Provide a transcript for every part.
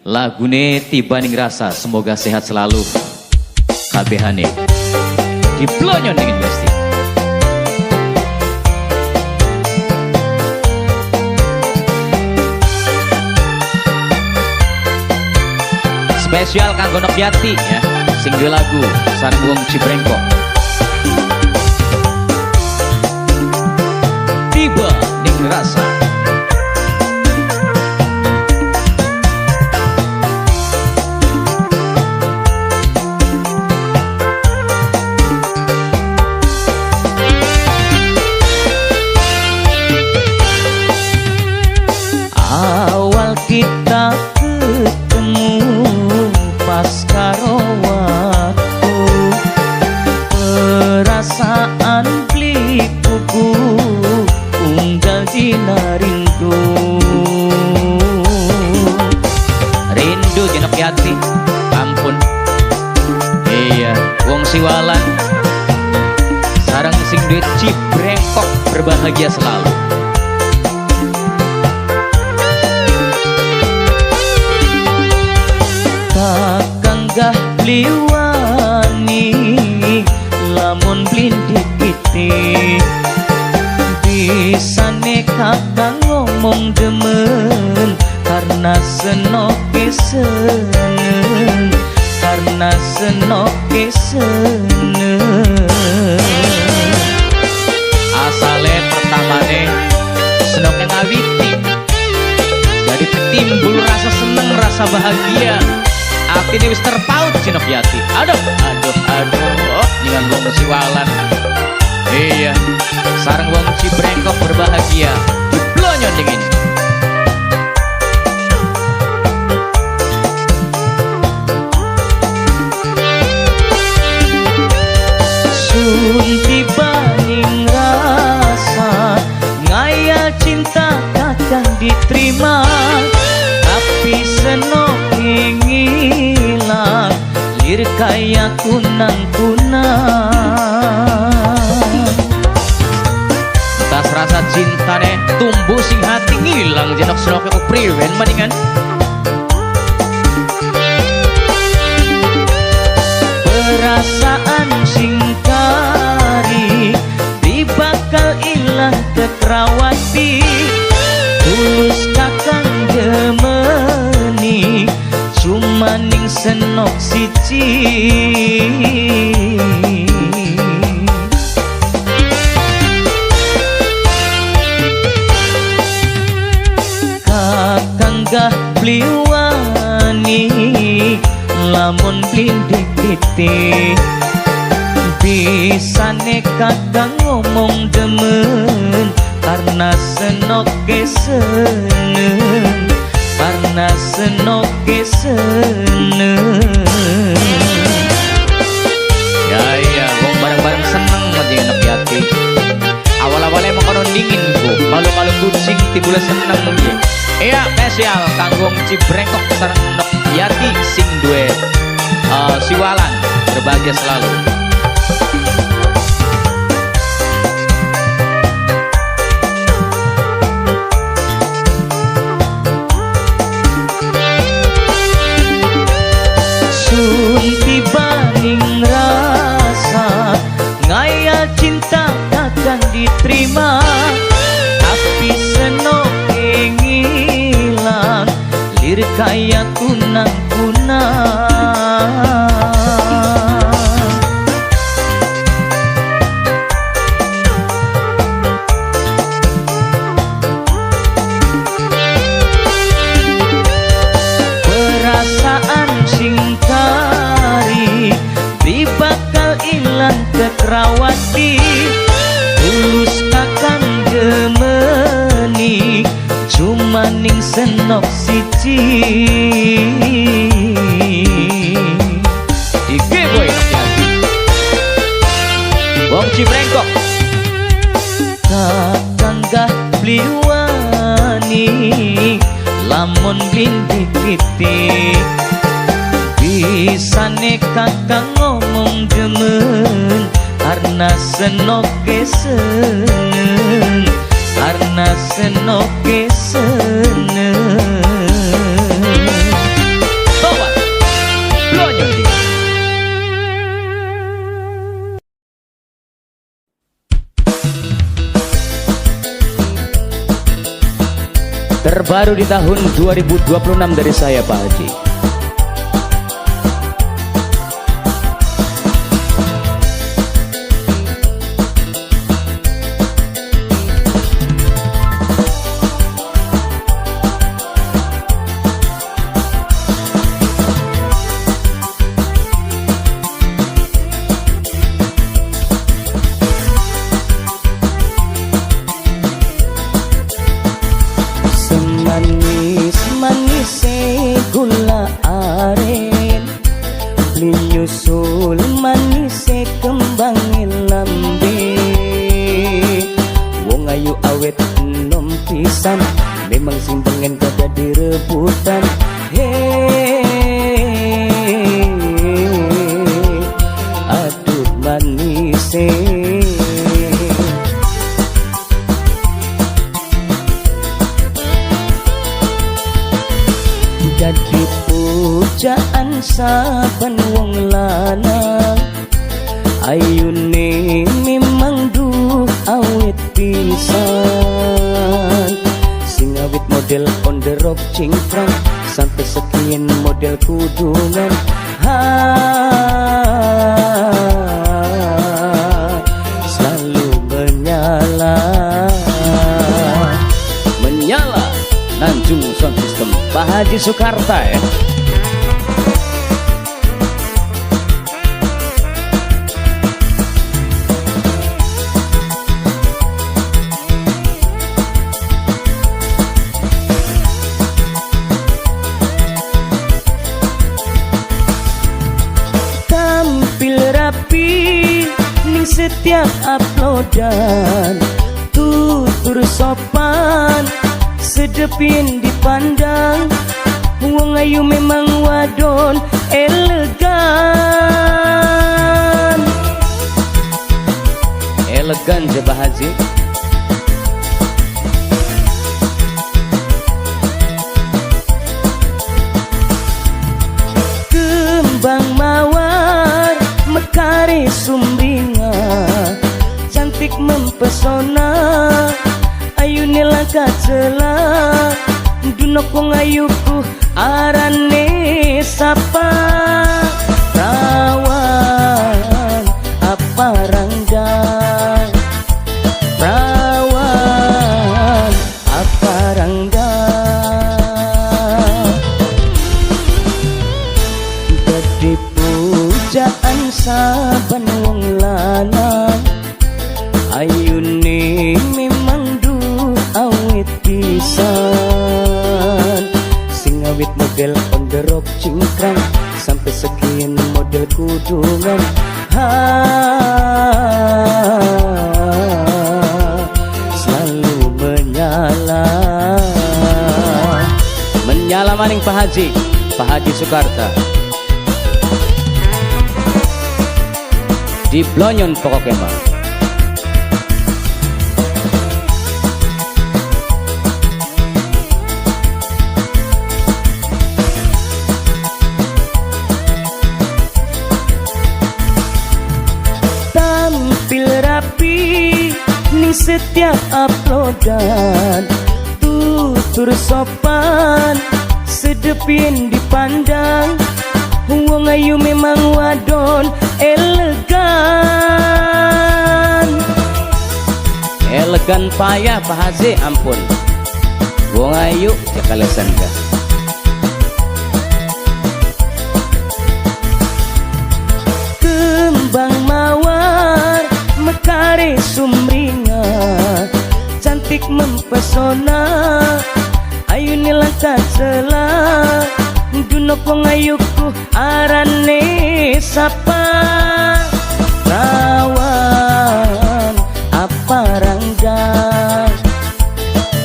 Lagune tiba ning rasa, semoga sehat selalu kabehane. Diplonyon dengan Besti. Spesial kanggo Nokyati ya, sing duwe lagu sareng wong Cibrengkok. Tiba ning rasa. Awal kita ketemu pas karo waktu, perasaan beli kuku unggal dina rindu. Rindu jenok yati, ampun. Iya, wong siwalan sareng sing duit Cibrengkok berbahagia selalu. Kakanggah liwani lamun blindik piti, bisane kakang ngomong demen karena senoke seneng, karena senoke seneng. Asale pertamane senoke ngawiti, jadi timbul rasa seneng, rasa bahagia. Ati ini wis terpaut jenok yati. Aduh, aduh, aduh, dengan wong siwalan. Iya, sareng wong Cibrengkok berbahagia. Diplonyon dingin. Sun tiba ning rasa, ngayal cinta takkan diterima, tapi senoke ngilang, lir kaya kunang-kunang. Tas rasa cintane tumbuh sing hati ngilang, jenok senoke ku priwen mendingan. Perasaan sing kari di bakal ilang tekrawati, tulus kakang gemeni cuma ning senok siji. Kakanggah bliwani lamun blindik piti, bisane kakang ngomong demen karena senoke seneng, karena senoke seneng. Ya iya, wong bareng-bareng seneng aja Nokyati. Awal-awalnya emang kono dingin ku, malu-malu kucing timbulnya seneng nggih. Iya, spesial kanggo Cibrengkok sareng Nokyati sing duwe siwalan berbahagia selalu. Tiba ning rasa, ngayal cinta takkan diterima, tapi senoke ngilang, lir kaya kunang-kunang. Perasaan sing kari di bakal ilang tekrawati, tulus kakang gemeni cuma ning senok siji. Iki boy Nokyati wong Cibrengkok. Kakanggah bliwani lamun blindik piti, bisane kakang ngomong demen karena senoke seneng, karena senoke seneng. terbaru di tahun 2026 dari saya Pak Haji. Manis gula aren, linyusul manis kembang lambe. Wong ayu awet enom pisan, memang simpengen kada direbutan. Aduh manis jadi pujaan saban wong lanang. Ayune memang duh awet pisan, sing awet model on the rock cingkrang, sampai sekian model kudungan. Selalu menyala Nanjung Sound System Pak Haji Soekarta ya. Tampil rapi ning setiap uploadan, tutur sopan sedepin dipandang. Wong ayu memang wadon elegan. Elegan je Pak Haji. Kembang mawar mekare sumringa, cantik mempesona. Ayune langkah celah, dunok wong ayuku arane sapa. Rawan apa ranggang, rawan apa ranggang. Dadi pujaan saban wong lanang, ayune memang awet pisan, sing awet model on the rock cingkrang, sampai sekian model kudungan. Selalu menyala maning Pak Haji Soekarta. Di Blonyon pokoknya Pak. Ning setiap uploadan, tutur sopan sedepin dipandang. Wong ayu memang wadon elegan. Elegan payah Pak Haji, ampun. Wong ayu jakalesan dah. Kembang mawar mekare sumringa, cantik mempesona. Ayune langkah celah, dunok wong ayuku arane sapa. Rawan apa ranggang,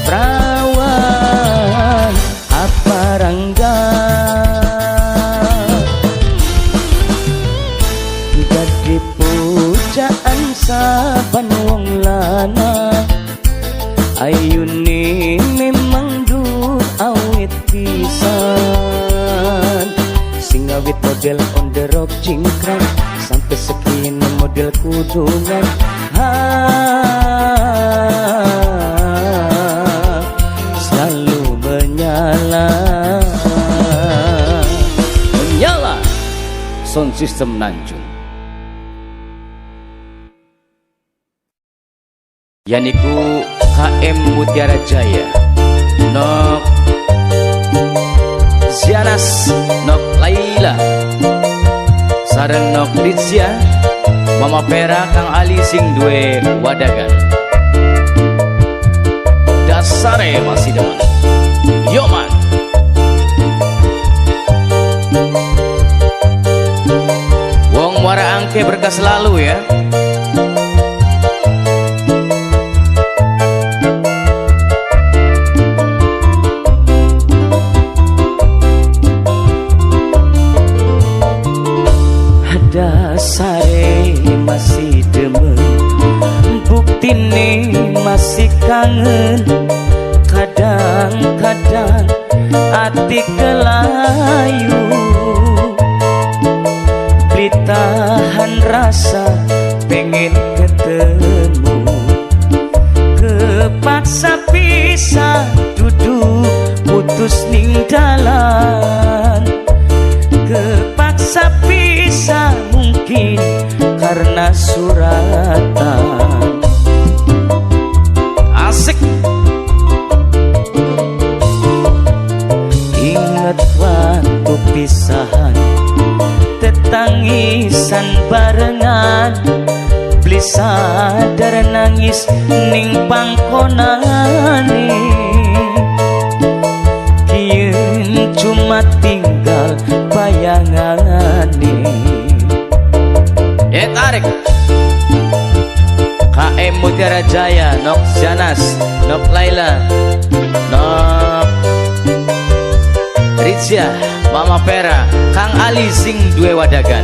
rawan apa ranggang. Jadi pujaan saban wong lanang, ayune memang duh awet pisan, sing awet model on the rock cingkrang, sampai sekian model kudungan. Selalu Sound System Nanjung. Yaniku KM Mutiara Jaya, nok Zianas, nok Laila, sareng nok Rizia, Mama Vera, Kang Ali sing duwe wadagan. Dasare masih demen. Yo man. Wong Muara Angke berkah selalu ya. Dasare masih demen, buktine masih kangen. Kadang-kadang hati kelayu, tahan rasa pengen ketemu. Kepaksa pisah duduk putus ning dalan. Kepaksa pisah mungkin karena suratan. Asik. Ingat waktu pisahan, tetangisan barengan, beli sadar nangis ning pangkonane. Kien cuma tinggal bayangane. Tarik KM Mutiara Jaya, nok Janas, nok Laila, nok Rizia, Mama Vera, Kang Ali sing duwe wadagan.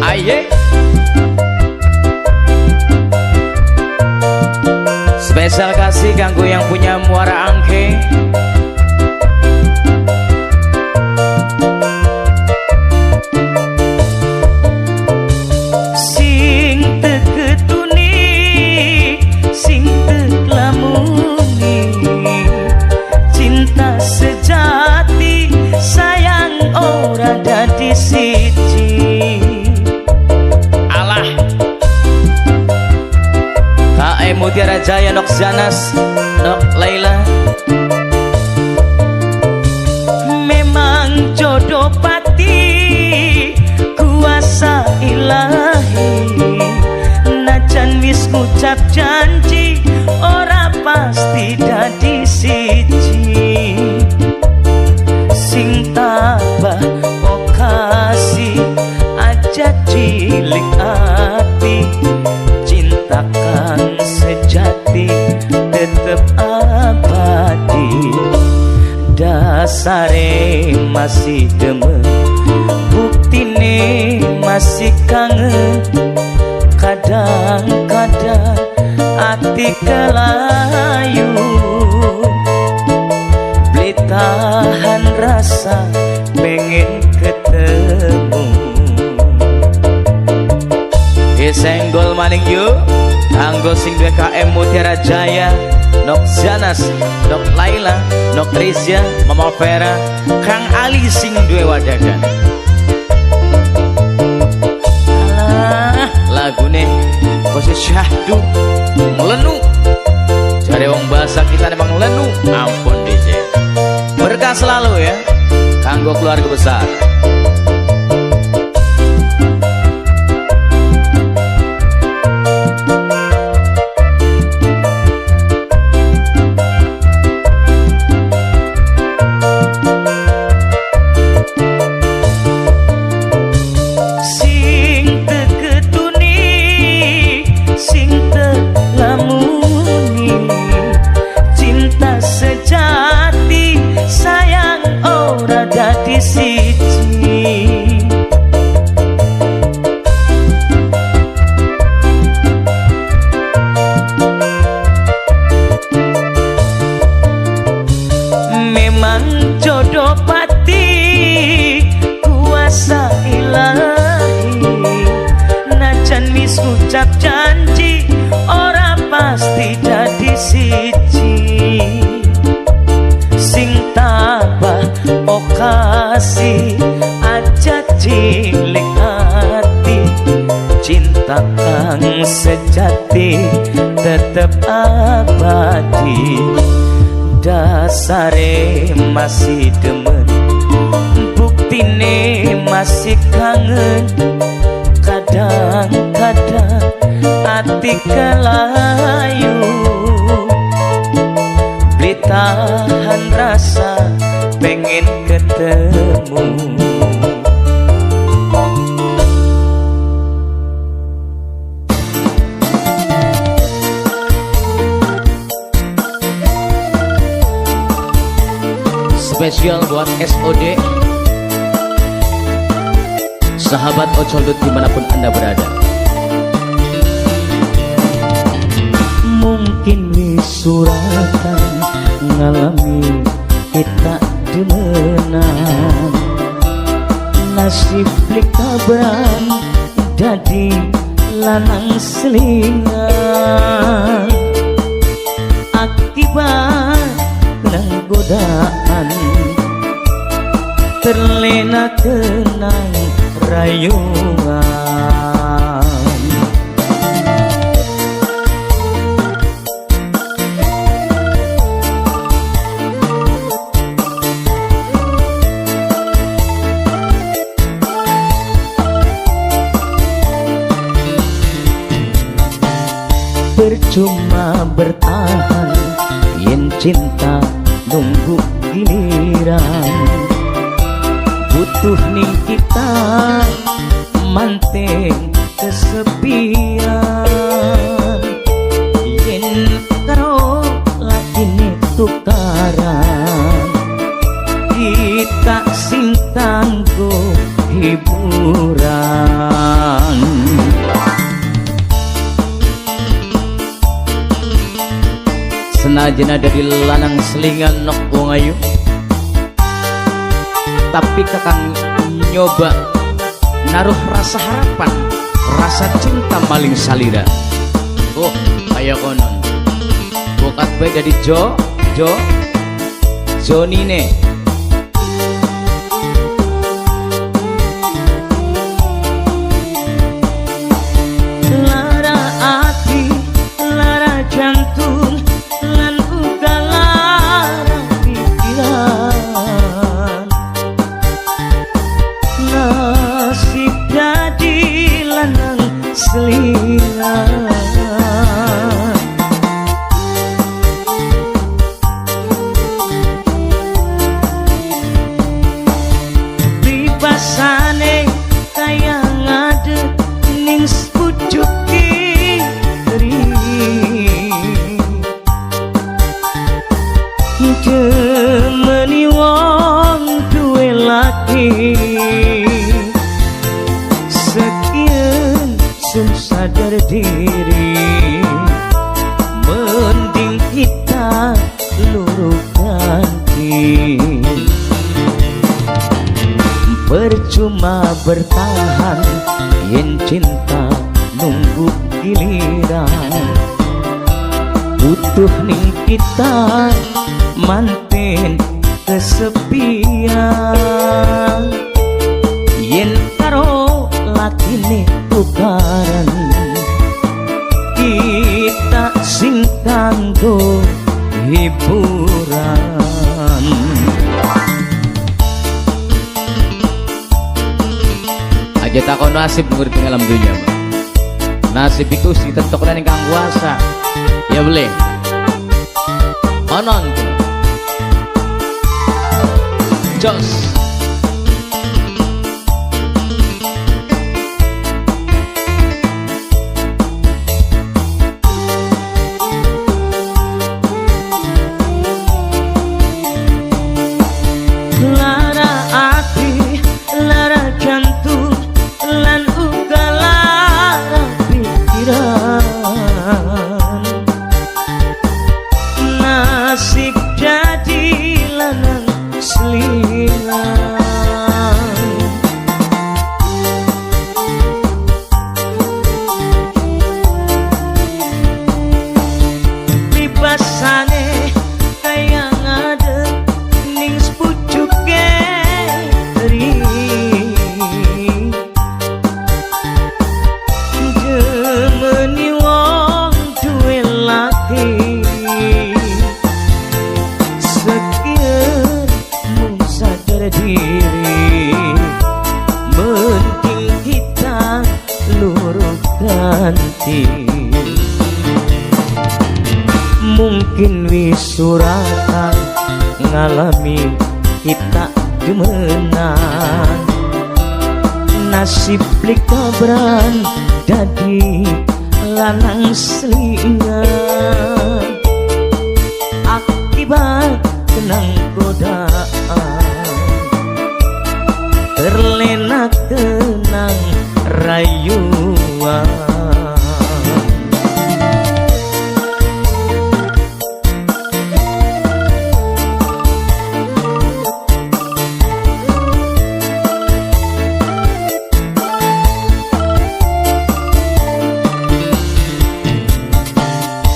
Aye. Spesial kasih kanggo yang punya Muara Angke. Mutiara Jaya, nok Janas, nok Laila. Memang jodoh pati kuasa ilahi. Najan wis ngucap janji ora pasti dadi siji. Sing tabah kasih aja cilik api. Cintakan sejati tetap abadi. Dasare masih demen, buktine masih kangen. Kadang-kadang hati kelayu, beli tahan rasa pengen ketemu. Senggol maning yuk anggo sing duwe KM Mutiara Jaya, nok Janas, nok Laila, nok Rizia, Mama Vera, Kang Ali sing duwe wadagan. Alah, lagune kose syahdu melenu. Jare wong bahasa kita memang lenu. Ampun DJ. Berkah selalu ya kanggo keluarga besar. Sejati sayang ora dadi siji. kang sejati tetep abadi. Dasare masih demen, buktine masih kangen. Kadang-kadang hati kelayu, beli tahan rasa pengen ketemu. Spesial buat SOD, sahabat Ocoldut dimanapun Anda berada. Mungkin wisuratan ngalami kita demenan, nasib likabran jadi lanang selingan. Akibat nang godaan terlena kenang rayuan. Percuma bertahan yen cinta nunggu giliran. Butuh ning kita manteng kesepian. Yen karo lakine tukaran, kita sing kanggo hiburan. Senajan ada di lanang selingan nok wong ayu, tapi kakang nyoba naruh rasa harapan, rasa cinta maling salira. Oh, ayo konon bukat bae dari Joni ne. Lara hati, lara jantung, lan uga lara pikiran. Nasib jadi lanang selingan. Bibasane kaya ngadeg ning pucuk kiri, demeni wong duwe laki. Sekian sun sadar diri, mending kita luru ganti. Percuma bertahan yen cinta nunggu giliran. Butuh ning kita manten kesepian. Yen karo lakine tukaran, kita sing kanggo hiburan. Aja takon nasib nurut ing alam dunia, Bang. Nasib iku ditentukan ning kang kuasa. Ya boleh. Onon. Jos. Lara hati, lara jantung, lan uga lara pikiran. Nasib jadi lanang selingan. hati. Mungkin wisuratan ngalami kita demenan, nasib likabran dadi lanang selingan, akibat kenang godaan terlena kenang rayuan.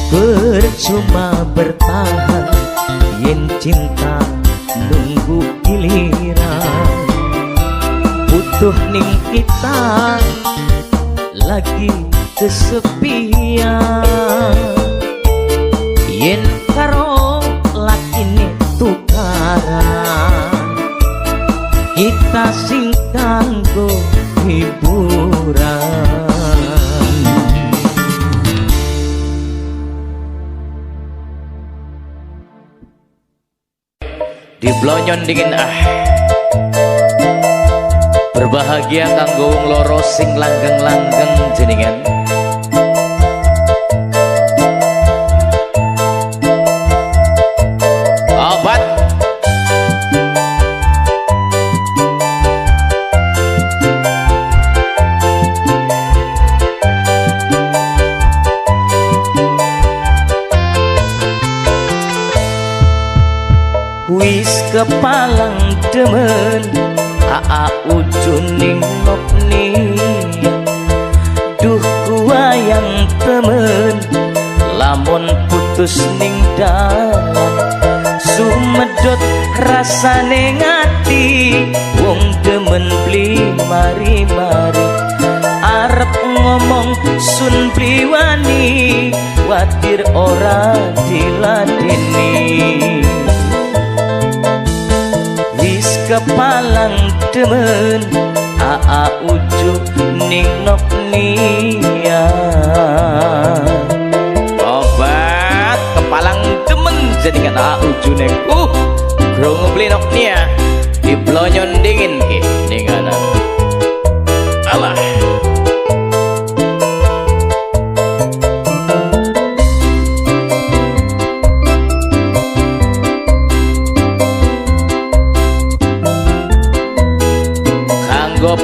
Percuma bertahan yen cinta nunggu giliran, butuh ning kita lagi kesepian. Yen karo lakine tukaran, kita sing kanggo hiburan. Di blonyon dingin berbahagia kanggo wong loro sing langgeng-langgeng jenengan. Obat wis kepalang demen aa ujuning nopni, duh kuwayang temen lamun putus ning dalan, sumedot rasane ngati wong demen beli mari-mari, arep ngomong sun bliwani watir ora diladeni. Kepalang demen aa uju ning noknia, obat kepalang demen jadi kan aa uju ning grung beli noknia di blonyon dingin ke ninganan. Alah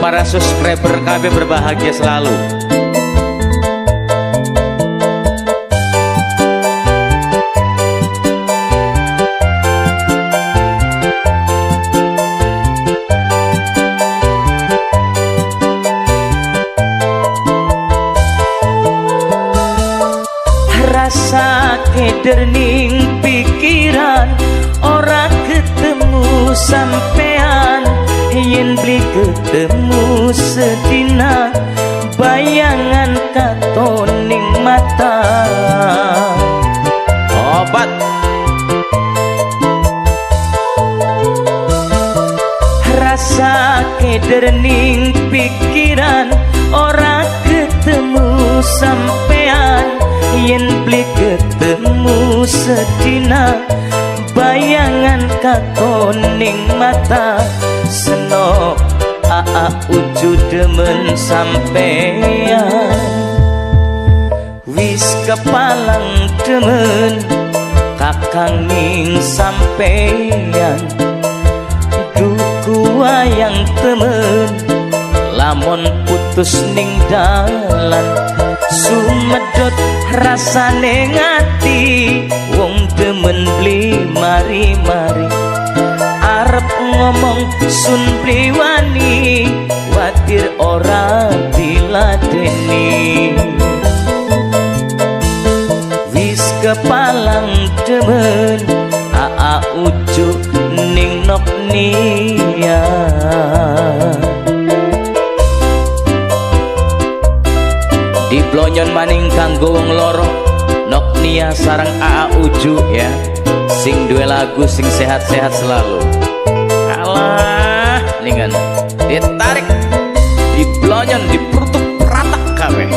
para subscriber kami berbahagia selalu. Rasa keder ning pikiran ora ketemu sampean, yen beli ketemu sedina bayangan katoning mata. Obat rasa keder ning pikiran ora ketemu sampean, yen beli ketemu sedina bayangan katoning mata. Seno aa uju demen sampean, wis kepalang demen kakang ning sampean, duku wayang temen lamun putus ning dalan, sumedot rasane ngati wong demen beli mari-mari, arep ngomong sun bliwani watir ora diladeni. Wis kepalang demen aa uju ning noknia, di blonyon maning kanggo wong loro noknia sareng aa uju ya, sing duwe lagu sing sehat-sehat selalu. Alah ningan ditarik di blonyon diperutuk pratak kabeh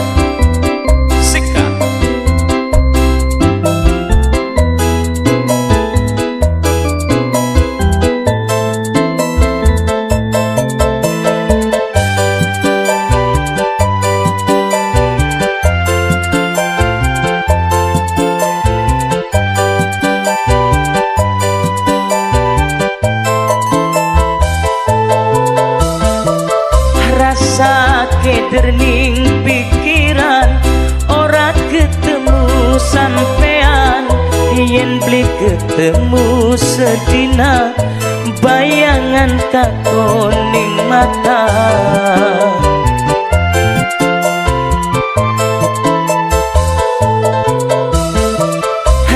keder ning pikiran ora ketemu sampean yen beli ketemu sedina bayangan katon ning mata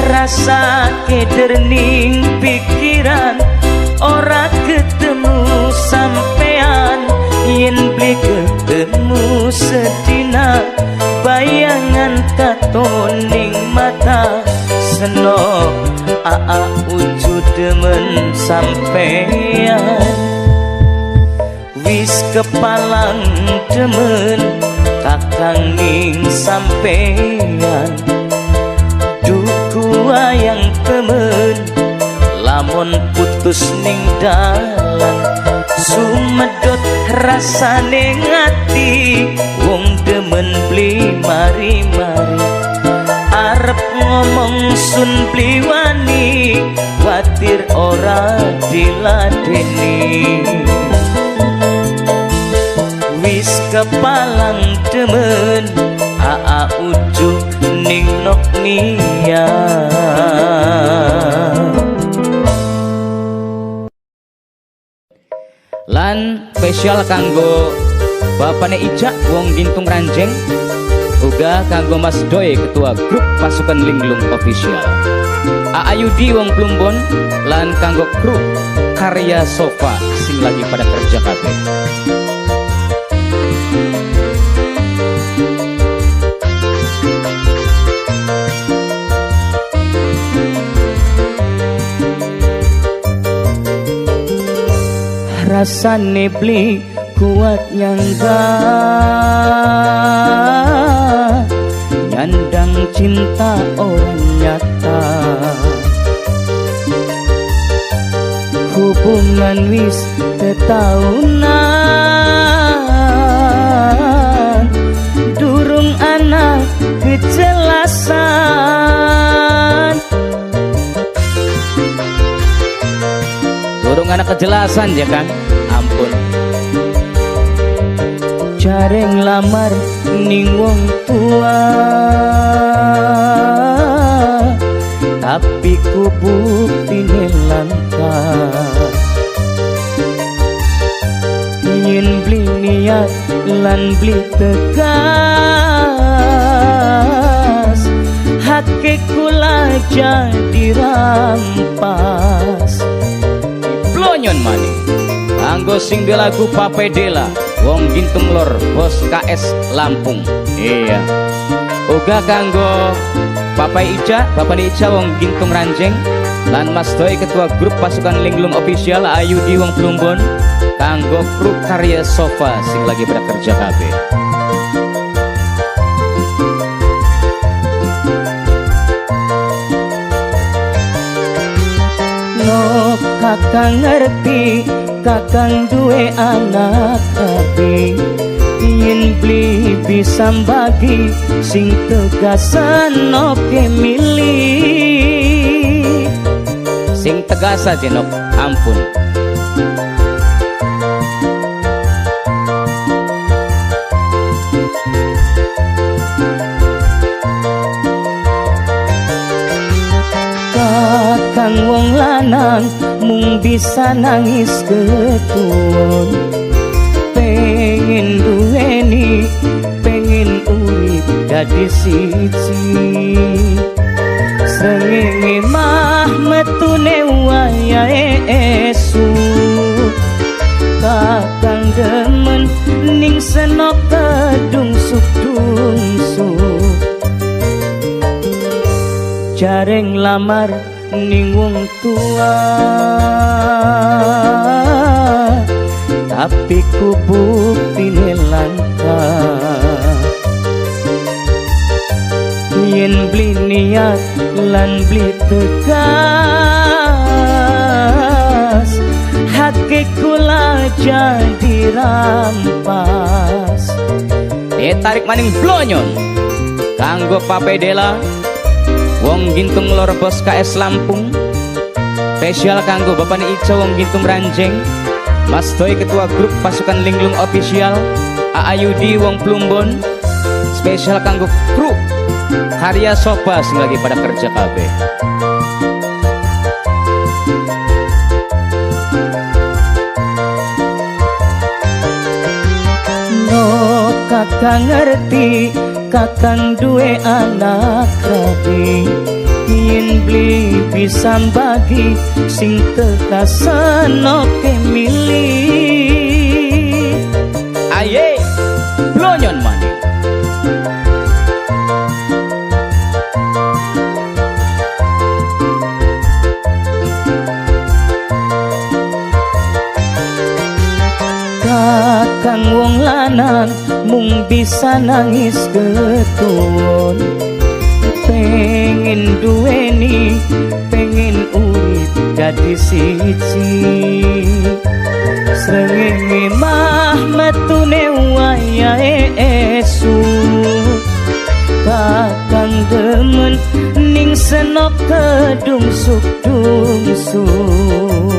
rasa keder ning pikiran ora ketemu sampean yen beli ketemu sedina bayangan katon ning mata senok aa wujud demen sampean wis kepalang demen kakang ning sampean duku wayang temen lamun putus ning dalan sumedot rasane ngati wong demen beli mari-mari arep ngomong sun beli wani watir ora diladeni wis kepalang demen aa ujuk ning nok nia lan spesial kanggo bapane Ijak wong Gintung Ranjeng uga kanggo Mas Doy ketua grup pasukan Linglung official Aayudi wong Plumbon lan kanggo grup Karya Sofa sing lagi pada kerja kabeh. rasane beli kuat nyangga nyandang cinta orang nyata hubungan wis tetahunan durung anak kejelasan Durung anak kejelasan ya kan, ampun. Jareng lamar ning wong tua, tapi ku buktine langka. Yen beli niat lan beli tegas, hake kula jadi rampas. Blonyon maning anggo sing de lagu Papedela wong Gintung Lor bos KS Lampung. Iya uga kanggo Bapak Ica wong Gintung Ranjeng lan Mas Doy ketua grup pasukan Linglung official Ayudi wong Plumbon kanggo grup Karya Sofa sing lagi pada kerja kabeh. No kakang ngerti kakang duwe anak tapi yen beli bisa bagi sing tegasan oke milih Sing tegas aja nok ampun. kakang wong lanang mung bisa nangis ketuwon pengen duweni pengen urip dadi siji srengenge mah metune wayahe esuk kakang demen ning senok kedungsuk-dungsuk jareng lamar ning wong tua tapi ku buktine langka yen beli niat lan beli tegas hake kula jadi rampas Tarik maning blonyon kanggo Papedela wong Gintung Lor bos KS Lampung spesial kanggo Bapak Ica wong Gintung Ranjeng Mas Doy ketua grup pasukan Linglung official Aayudi wong Plumbon spesial kanggo kru karya Soba sing lagi pada kerja kabeh. No kakang ngerti kakang duwe anak rabi, yen beli bisa bagi sing tekasano ke milih. Aye blonyon maning. Kakang wong lanang mung bisa nangis ketun, pengen duweni pengen urip dadi siji. Srengenge mah metune wayahe esuk, kakang demen ning senop kedungsuk-dungsuk.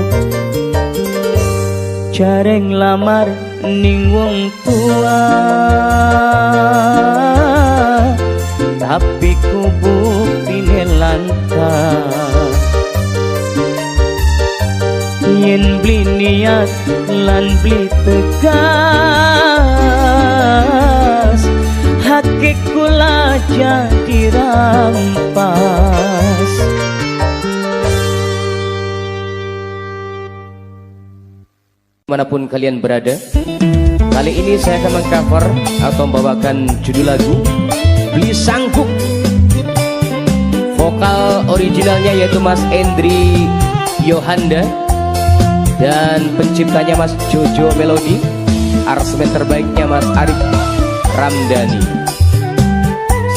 Jareng lamar ning wong tua, tapi ku buktine langka. Yen beli niat lan beli tegas, hati kula jadi rampas. Manapun kalian berada, kali ini saya akan mengcover atau membawakan judul lagu Beli Sanggup. Vokal originalnya yaitu Mas Endri Yohanda dan penciptanya Mas Jojo Melody, aransemen terbaiknya Mas Arif Ramdhani.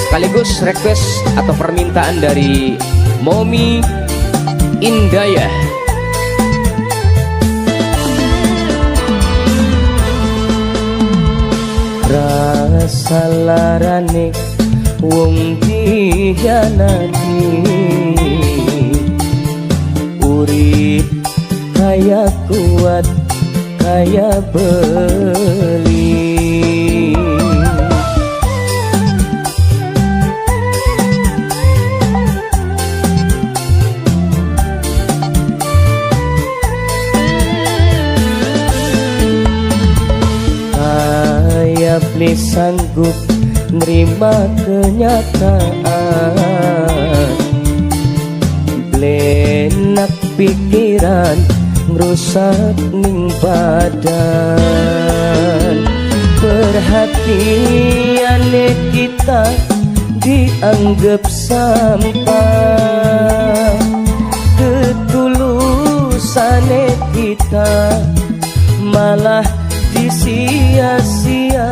Sekaligus request atau permintaan dari Momi Indayah. Rasa larane wong dihianati, urip kaya kuat kaya beli. Beli sanggup nerima kenyataan, blenak pikiran ngerusak ning badan. Perhatiannya kita dianggap sampah, ketulusannya kita malah disia-sia.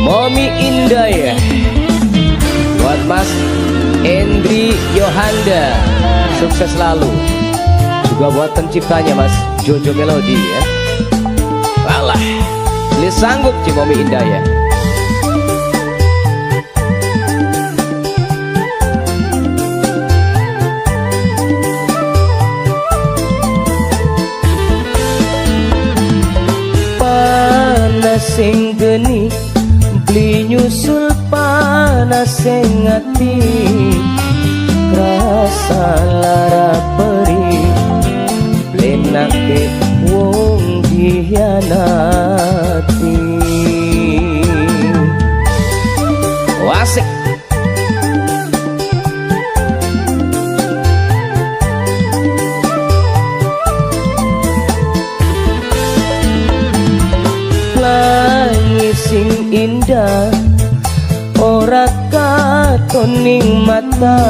Momi Indayah buat Mas Endri Yohanda, sukses selalu. Juga buat penciptanya Mas Jojo Melody ya. Walah, Beli Sanggup Ci Momi Indayah. Sing geni beli nyusul panas sing ati, rasa lara perih blenake wong dihianati. Wasik. Sing indah ora katoning mata,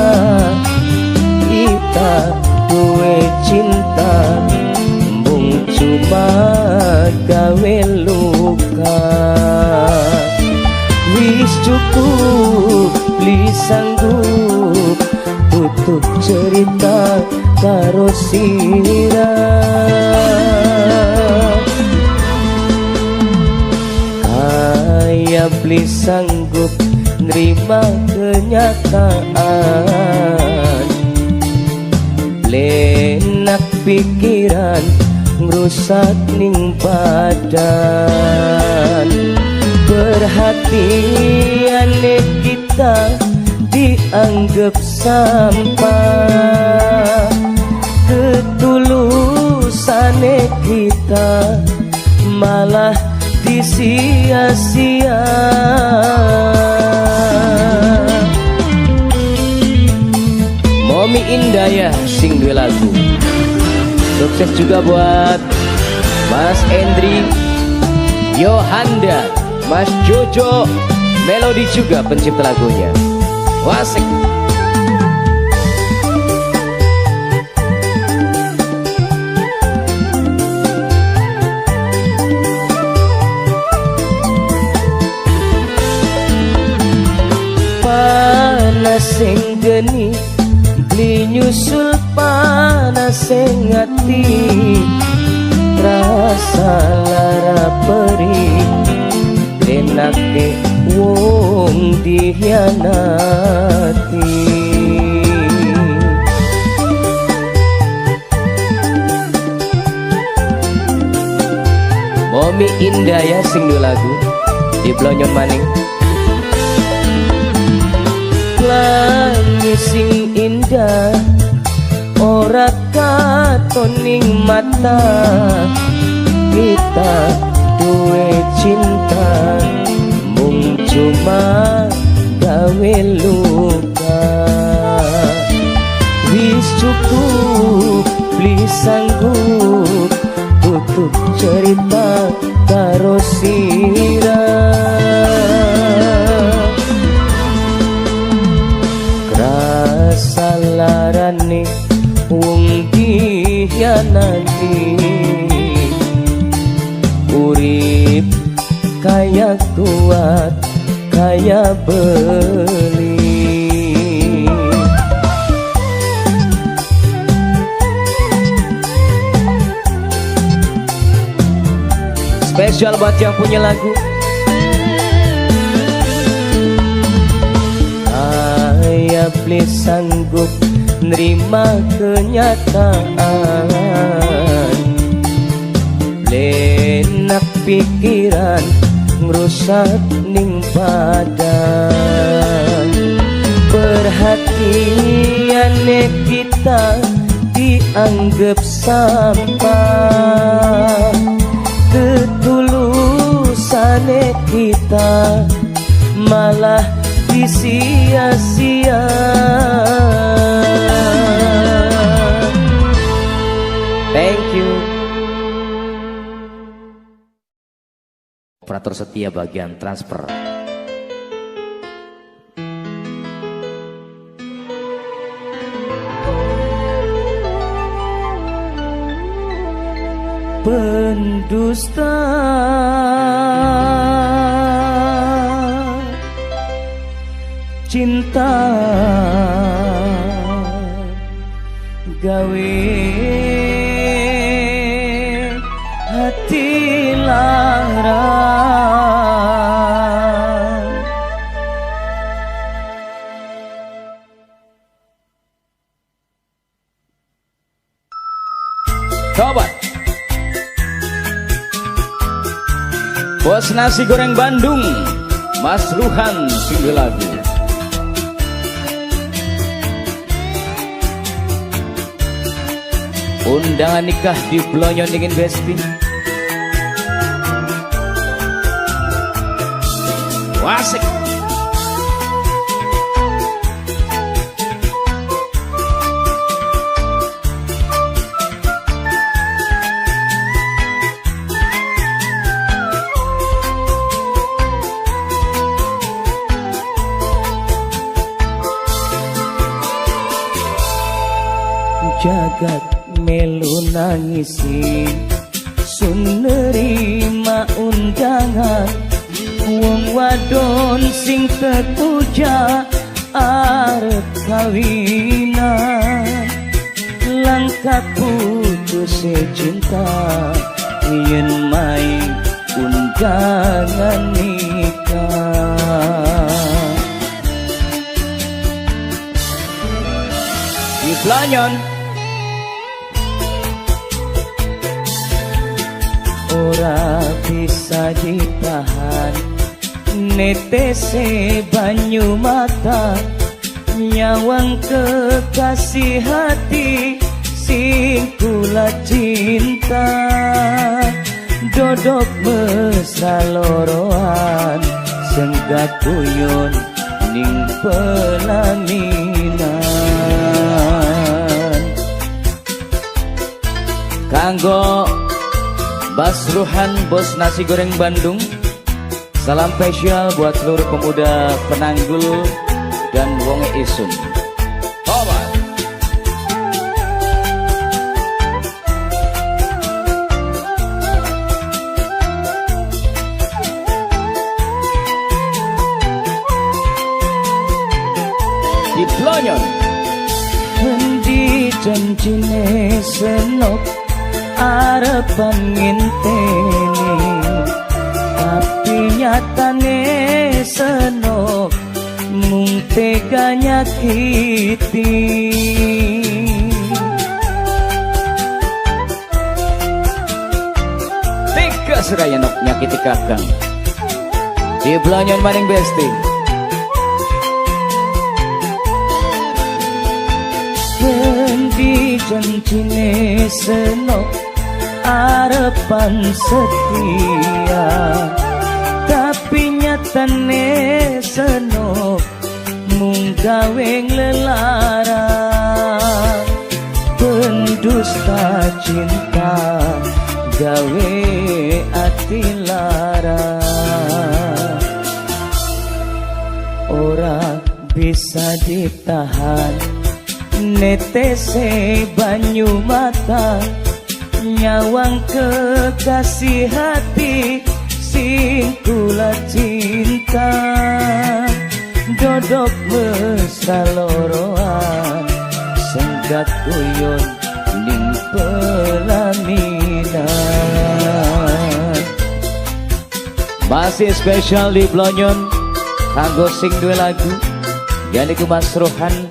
kita duwe cinta mung cuma gawe luka. Wis cukup Beli Sanggup tutup cerita karo sirah. Kaya Beli Sanggup nerima kenyataan, blenak pikiran ngrusak ning badan. Perhatiane kita dianggap sampah, ketulusane kita malah disia-sia. Momi Indah ya sing duwe lagu. Sukses juga buat Mas Endri, Yohanda, Mas Jojo, Melody juga pencipta lagunya. Wasik. Panas sing geni beli nyusul panas sing ati, rasa lara perih enake wong dihianati. Momi Indah ya sing duwe lagu di blonyon maning. Langit sing indah ora katoning mata, kita duwe cinta mung cuma gawe luka. Wis cukup beli sanggup tutup cerita karo sirah. Krasa larane wong dihianati, urip kaya kuat kaya beli. Spesial buat yang punya lagu. Saya please sanggup nerima kenyataan, lenak pikiran ngerusak ning badan. Perhatiane kita dianggap sampah, ketulusane kita malah disia-sia. Thank you. Operator setia bagian transfer. Pendusta cinta gawe hati lara. Coba Bos Nasi Goreng Bandung, Mas Ruhan single lagu. Undangan nikah di Blonyon dingin Besti. Wasik. Jagat melu nangisi sun nerima undangan, wong wadon sing tetuja arep kawinan. Langkah putus cinta yen main undangan nikah. Di Blonyon ora bisa ditahan, netese banyu mata, nyawang kekasih hati sing kula cinta. Dodok mesra loroan, senggak kuyun ning pelaminan. Kanggo Basruhan bos nasi goreng Bandung, salam spesial buat seluruh pemuda Penanggul dan Wonge Isun. Obat. Di Plonyon Hendi janjine senok arepan nginteni, tapi nyatane senok mung tega nyakiti. Tega seraya nok nyakiti kakang. Di Blonyon maning besti. Hendi janjine senok arepan setia, tapi nyatane senok mung gawe nglelara. Pendusta cinta gawe ati lara, ora bisa ditahan, netese banyu mata, nyawang kekasih hati sing kula cinta. Dodok mesra loroan, senggak kuyun ning pelaminan. Masih spesial di Blonyon kanggo sing duwe lagu yaniku Basruhan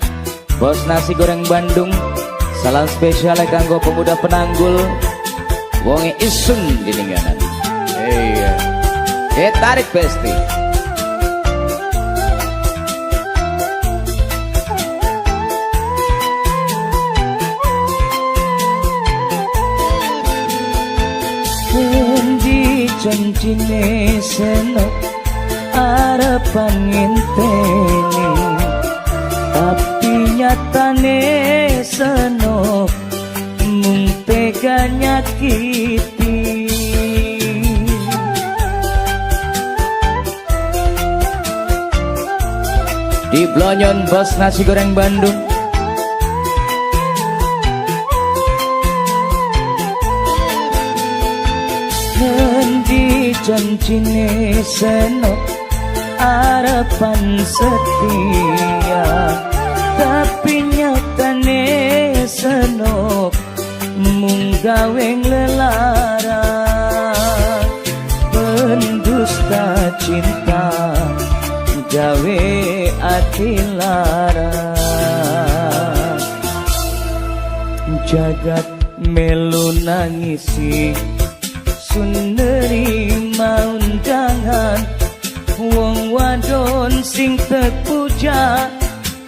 bos nasi goreng Bandung. Salam spesial kanggo pemuda Penanggul Wonge Isun Diningganan. Iya. Tarik besti. Hendi janjine senok arepan nginteni, tapi nyatane senok mung tega nyakiti. Di Blonyon bos nasi goreng Bandung. Hendi janjine senok arepan setia, tapi nyatane senok mung gawe nglelara. Pendusta cinta gawe ati lara. Jagat melu nangisi sun nerima undangan, wong wadon sing terpuja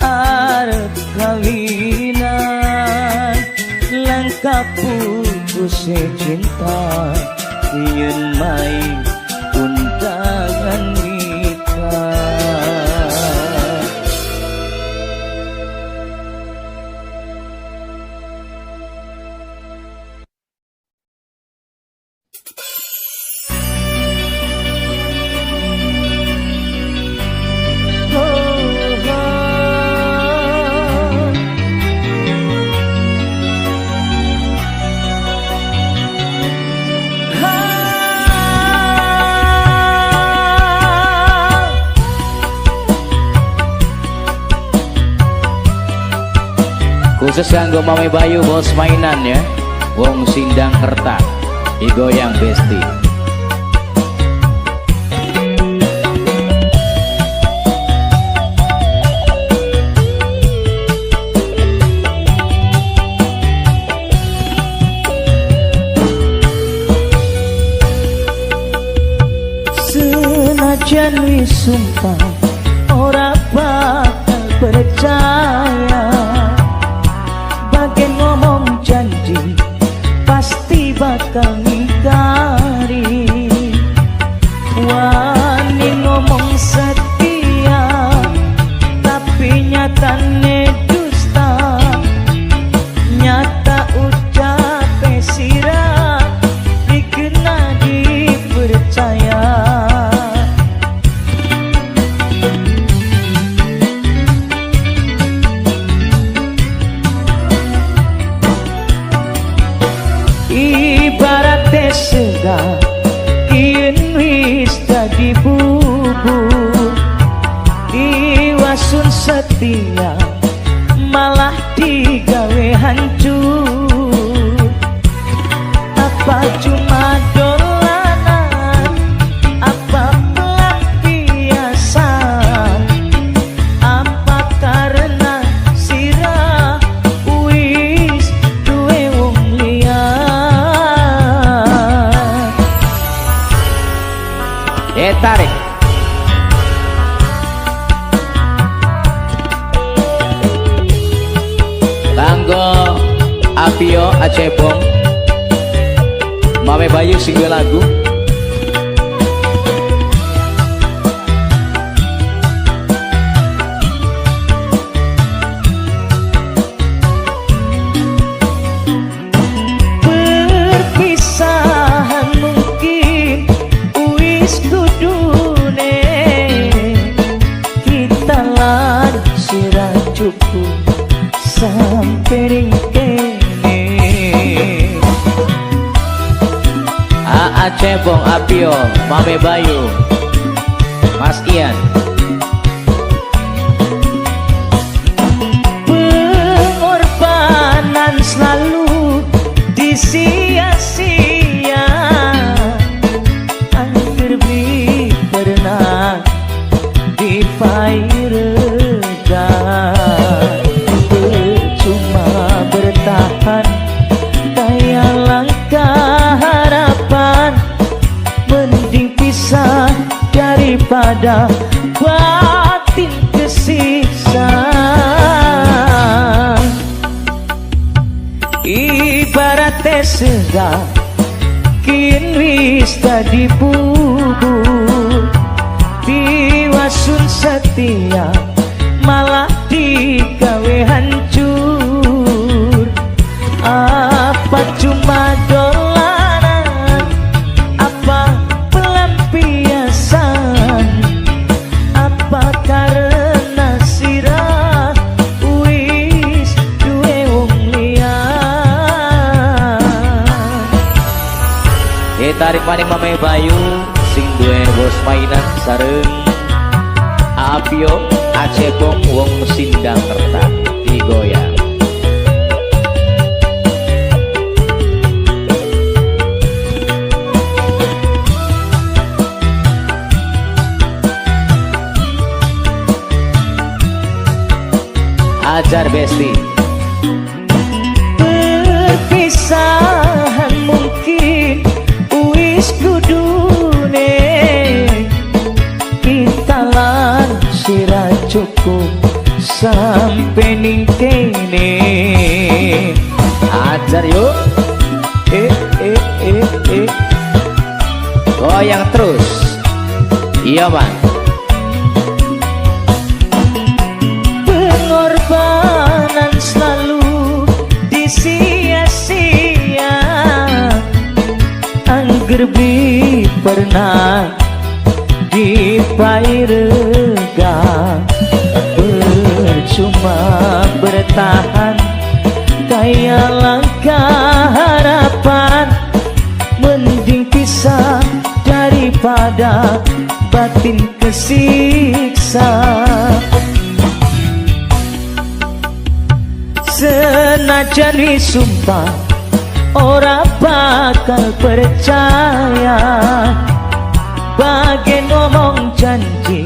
arep kawinan. Langkah putus cinta yen main undangan nikah. Khusus kanggo Mame Bayu bos mainan ya, wong Sindang Kerta digoyang besti. Senajan wis sumpah ora bakal percaya, bagian ngomong janji pasti bakal ngingkari. Wani ngomong setia tapi nyatane dusta, nyata ucap sirah dikena dipercaya. Ibarat sega kien wis dadi bubur, diwasun setia malah digawe hancur. Apa cuma dolanan, apa pelampiasan, apa karena sirah wis duwe wong liya. Tarik Kanggo Apio Acepong Mame Bayu single lagu. Perpisahan mungkin wis kudune, kita lan sira cukup sampai ring kene. Cepong Apio Mame Bayu Mas Ian. Pengorbanan selalu disia-sia, angker beli pernah dipairkan. Percuma bertahan kayak langkah harapan, mending pisah daripada batin kesiksa. Ibarat sega kien wis dadi bubur, diwasun setia malah digawe hancur. Apa cuma dolanan, apa pelampiasan, apa karena sirah wis duwe wong liya. Tarik maning Mame Bayu sing duwe bos mainan sareng Apio Acepong wong Sindang Kerta digoyang. Ajar Besti. Perpisahan mungkin wis kudune, kita lan sira cukup sampai ning kene. Ajar yuk. Goyang terus. Iya man. Pengorbanan selalu disia-sia, angger bi pernah dipairkan. Percuma bertahan kayak langkah harapan, mending pisah daripada batin kesiksa. Senajan disumpah ora bakal percaya, bagian ngomong janji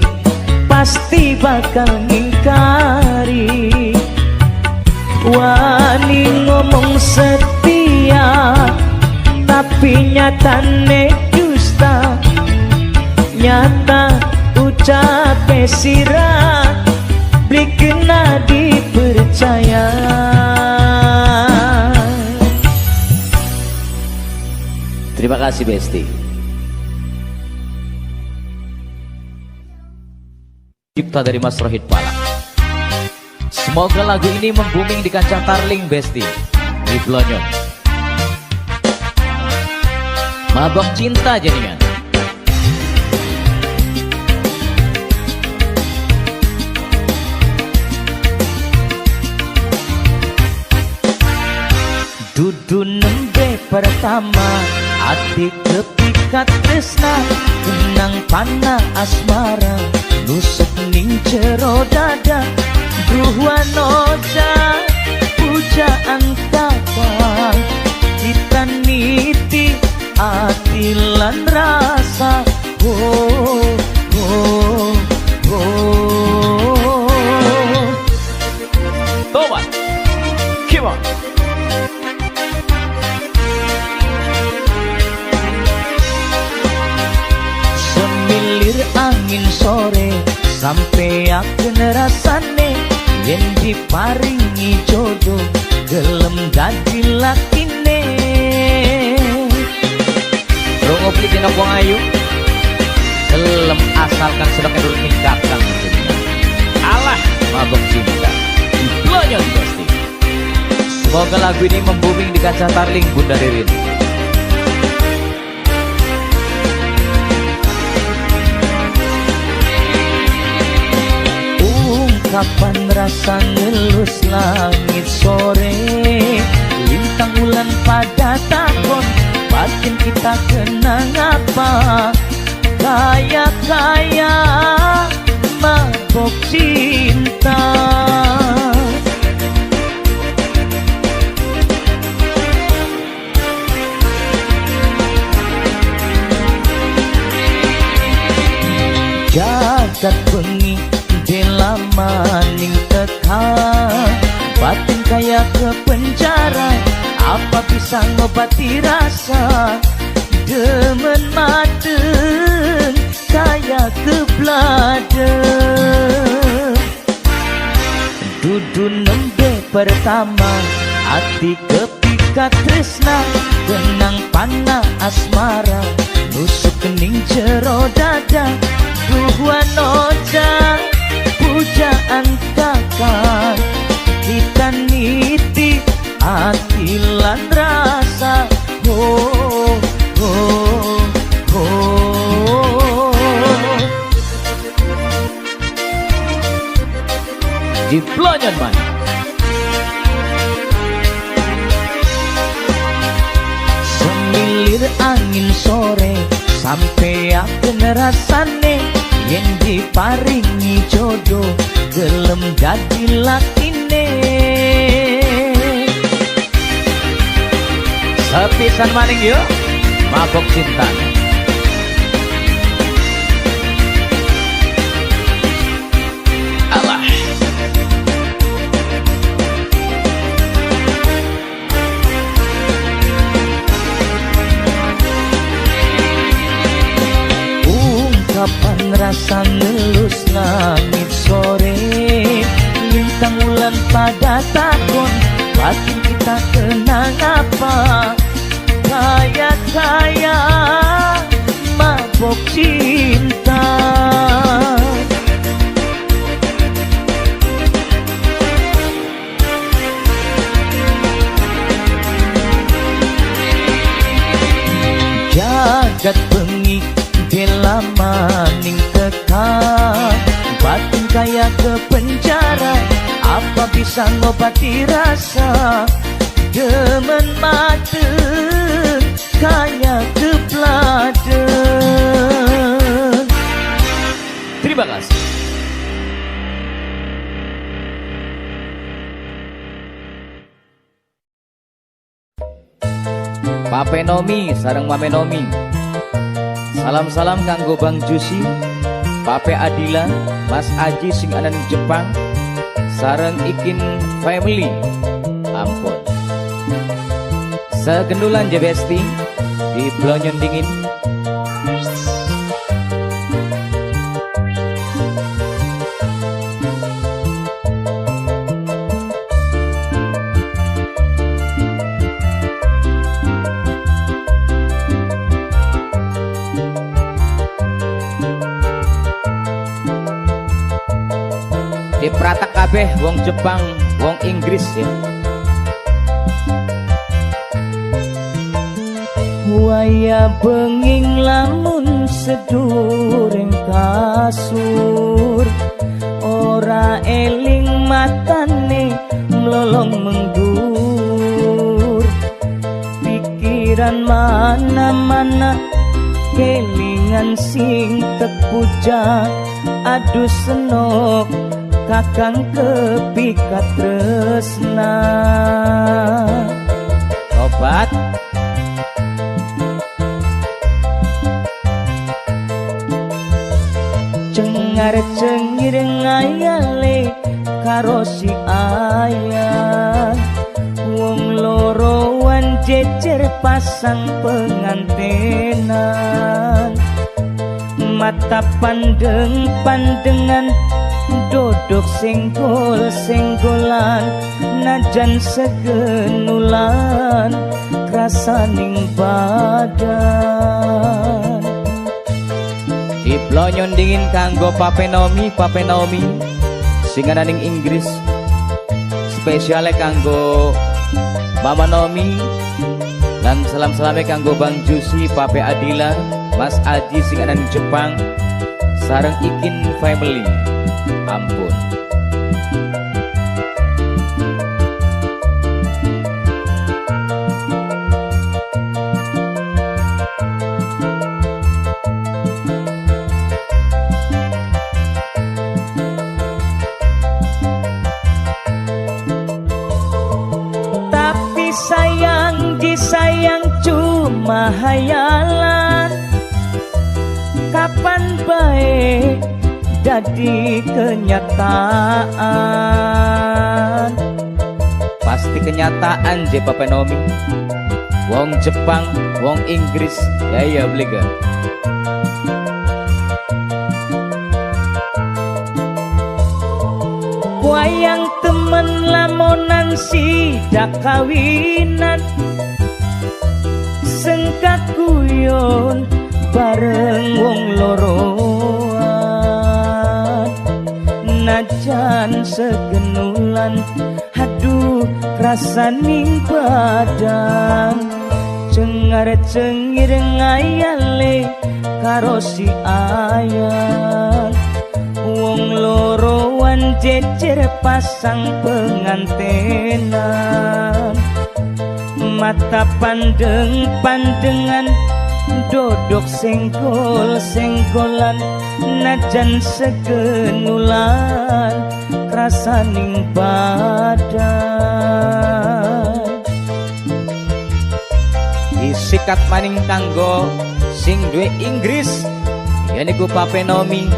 pasti bakal ngingkari. Wani ngomong setia tapi nyatane dusta, nyata capek sirah beli kena dipercaya. Terima kasih Besti. Cipta dari Mas Rohit Palak. Semoga lagu ini membuming di kancah tarling Besti di Blonyon. Mabok cinta jaringan. Dudu nembe pertama hati kepikat tresna kenang panah asmara nusuk ning jero dada bruhwanoja pujaan tapang kita niti hati lan rasa oh oh oh. Tobat, come on. Semilir angin sore sampai akan rasane yen diparingi jodoh gelem dadi lakine. Rungo beli dina wong ayu gelem asalkan sedek dulu tingkatkan hidupnya. Alah mabok cinta Blonyon Besti. Semoga lagu ini membuming di kancah tarling Bunda Ririn. Kapan rasa ngelus langit sore lintang bulan pada takon batin kita kenang apa kaya-kaya mabok cinta. Jagat bengi delamaning tekan batin kaya ke penjara apa bisa ngobati rasa demen madeng kaya ke bladeng. Dudu nembe pertama hati kepikat tresna kenang panah asmara nusuk kening jero dada duhwanoja pujaan kakak kita niti hati lan rasa oh oh oh. Di Blonyon man semilir angin sore sampai aku ngerasane yen diparingi jodoh gelem dadi lakine. Sepisan maning yuk mabok cinta. Allah kapan rasa ngelus langit sore lintang bulan pada takon batin kita kenang apa kaya-kaya mabok cinta. Jagat bengi delamaning tekan batin kaya ke penjara apa bisa ngobati rasa demen madeng kaya ke bladeng. Terima kasih. Pape Nomi sareng Mame Nomi. Salam-salam kanggo Bang Jusi, Pape Adila, Mas Aji sing ana ning Jepang, sareng Ikin family. Ampun. Segendulan je Besti di Blonyon dingin. pratak kabeh wong Jepang, wong Inggris ya. Waya benging lamun seduring kasur, ora eling matane mlolong mengdur. Pikiran mana-mana kelingan sing tepuja, aduh senok kakang kepikat tresna. Obat cengar cengir ngayale karo si ayah, wong lorowan jejer pasang pengantenan, mata pandeng-pandengan dodok senggol-senggolan, najan segenulan krasaning badan. Diplo nyondingin kanggo papenomi sing ana ning Inggris, spesiale kanggo Mama Nomi, lan salam-salame kanggo Bang Jusi, Pape Adila, Mas Aji sing ana ning Jepang, sareng Ikin family. Ampun. Tapi sayang disayang cuma hayalan, kapan baik jadi kenyataan. Pasti kenyataan je papenomi. Wong Jepang, wong Inggris, ya iya beliga. Wayang temen lamonan sidak kawinan, sengkak guyon bareng wong loroan, najan segenulan aduh krasaning badan. Cengar cengir ngayale karo si ayah, wong lorowan jejer pasang pengantenan, mata pandeng-pandengan dodok senggol-senggolan, najan segenulan krasaning badan. Disikat maning kanggo sing duwe Inggris, yaniku papenomi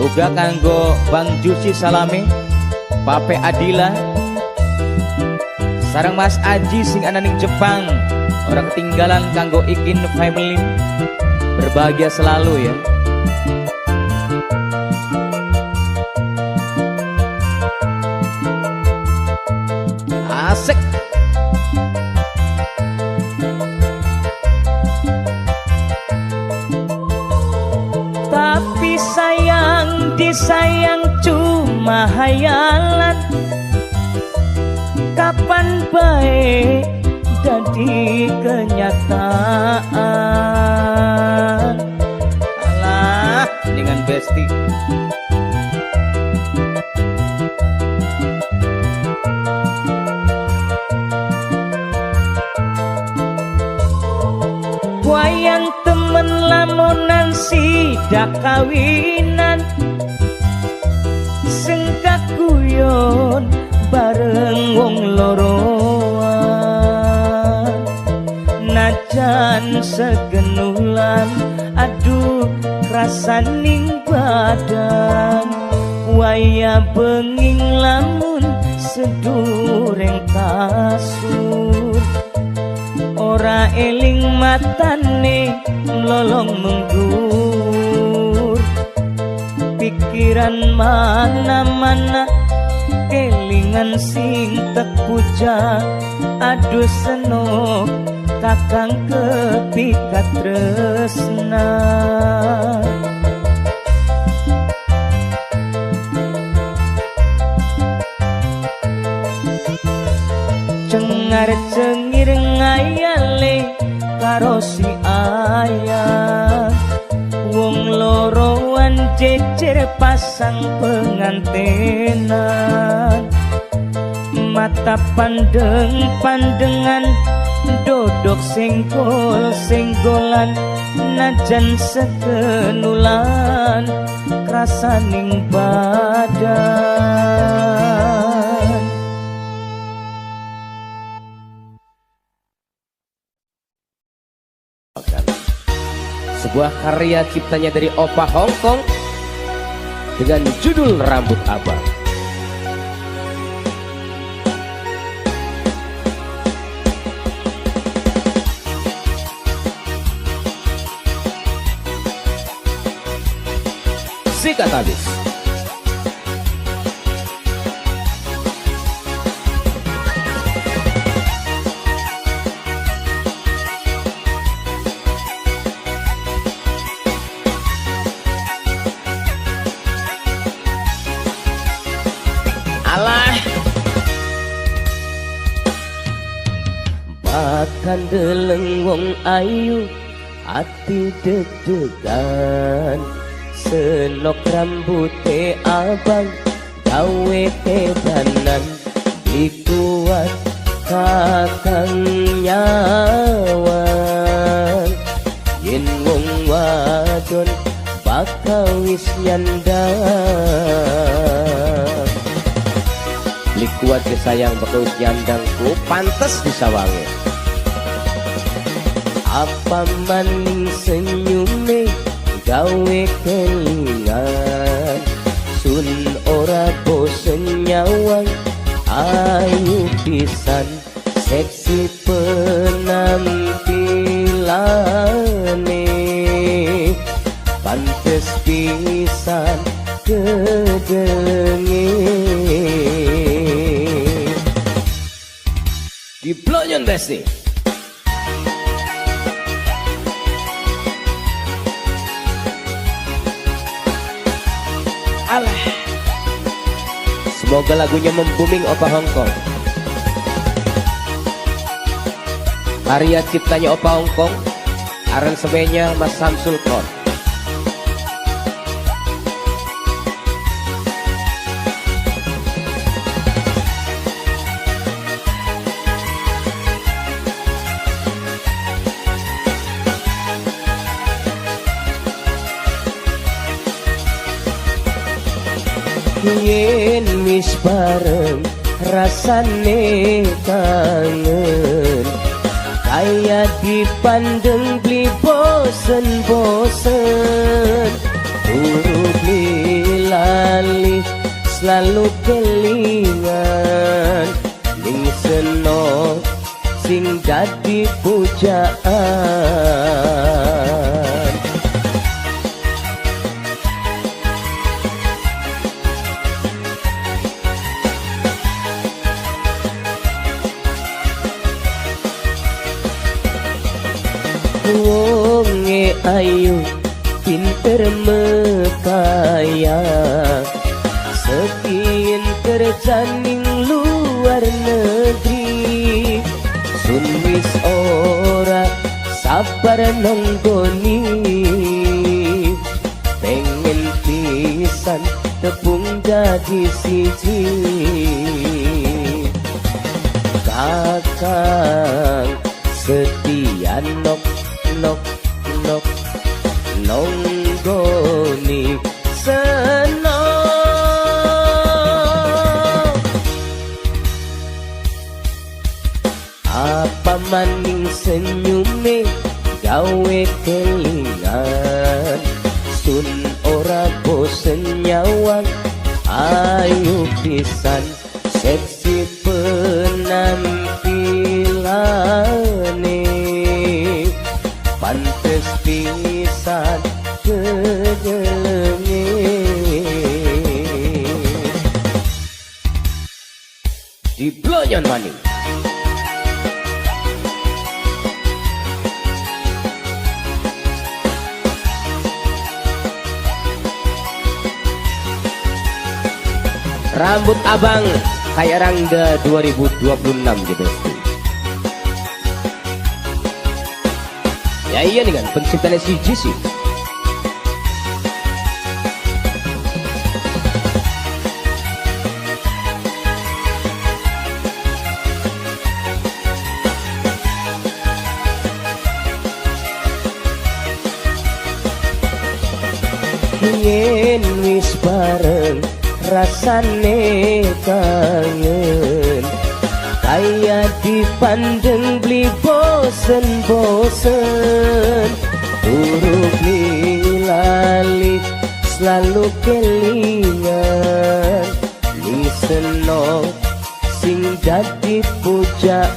uga kanggo Bang Jusi salame, Pape Adila, sareng Mas Aji sing ana ning Jepang, ora ketinggalan kanggo Ikin family. Berbahagia selalu ya. Asik. Tapi sayang disayang cuma hayalan, kapan baik jadi kenyataan. Alah, dengan Besti. Wayang temen lamonan sidak kawinan, sengkak guyon bareng wong loroan, najan segenulan aduh krasaning badan. Waya benging lamun sedureng kasur, ora eling matane mlolong menggur. Pikiran mana-mana kelingan sing tepuja, aduh senok kakang kepikat tresna. ngarcengir ngayale karo si ayah. Wong loroan jejer pasang pengantenan, mata pandeng-pandengan dodok senggol-senggolan, najan sekenulan krasaning badan. Sebuah karya ciptanya dari Opa Hongkong dengan judul Rambut Abang. Sikat habis. Alah, bahkan deleng wong ayu ati deg-degan, senok rambute abang gawe tebanan, dikuat kakang nyawan, yen wong wadon bakal wis nyandang. Likuat kesayang bakal nyandangku pantes disawangi. Apa maning senyume gawe kelingan, sun ora bosen nyawang ayu pisan, seksi penampilanne, pantes pisan kedelenge. Diplonyon Besti. Alah, semoga lagunya membuming Opa Hongkong. Karya ciptanya Opa Hongkong, aransemennya Mas Samsul Kron. Yen wis bareng rasane kangen, kaya dipandeng beli bosen-bosen, turu beli lali selalu kelingan, ning seno sing dadi pujaan. Wonge ayu pinter mekaya, sekian kerja ning luar negeri, sun wis ora sabar nonggoni, pengen pisan tepung jadi siji. Kakang setia nok nonggoni seno. Apa maning senyume gawe kelingan, sun ora bosen nyawang ayu pisan, seksi penampilanne, pantes pisan kedelenge. Diplonyon maning. Rambut Abang kayak Rangga 2026 gitu. Ya iya nih kan penciptanya si Jisi. Yen wis bareng rasane kangen, kayak dipandeng beli bosen-bosen. Turut lali selalu kelingan, liseno sing dadi pujaan.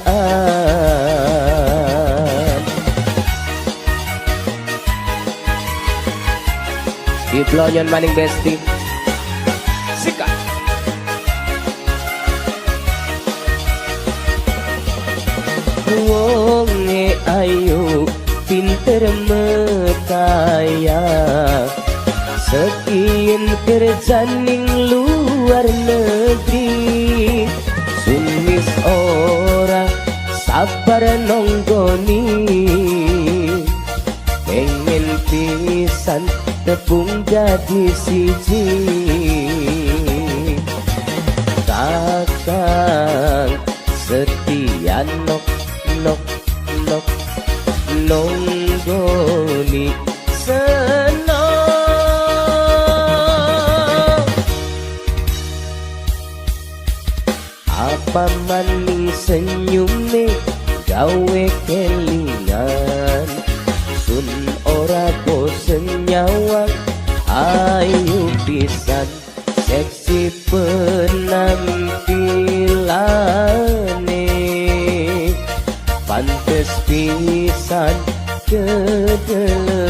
Diplonyon maning besti Sika. Wonge ayu pinter metaya, sekian kerja ning luar negeri. Sumis ora sabar nonggoni, pengen pisan tepung jadi siji. Kakang setia nok nonggoni senang. Apa maning senyume gawe kelingan, sun ora bosen nyawang ayu pisan, seksi penampilanne, pantes pisan kedelep.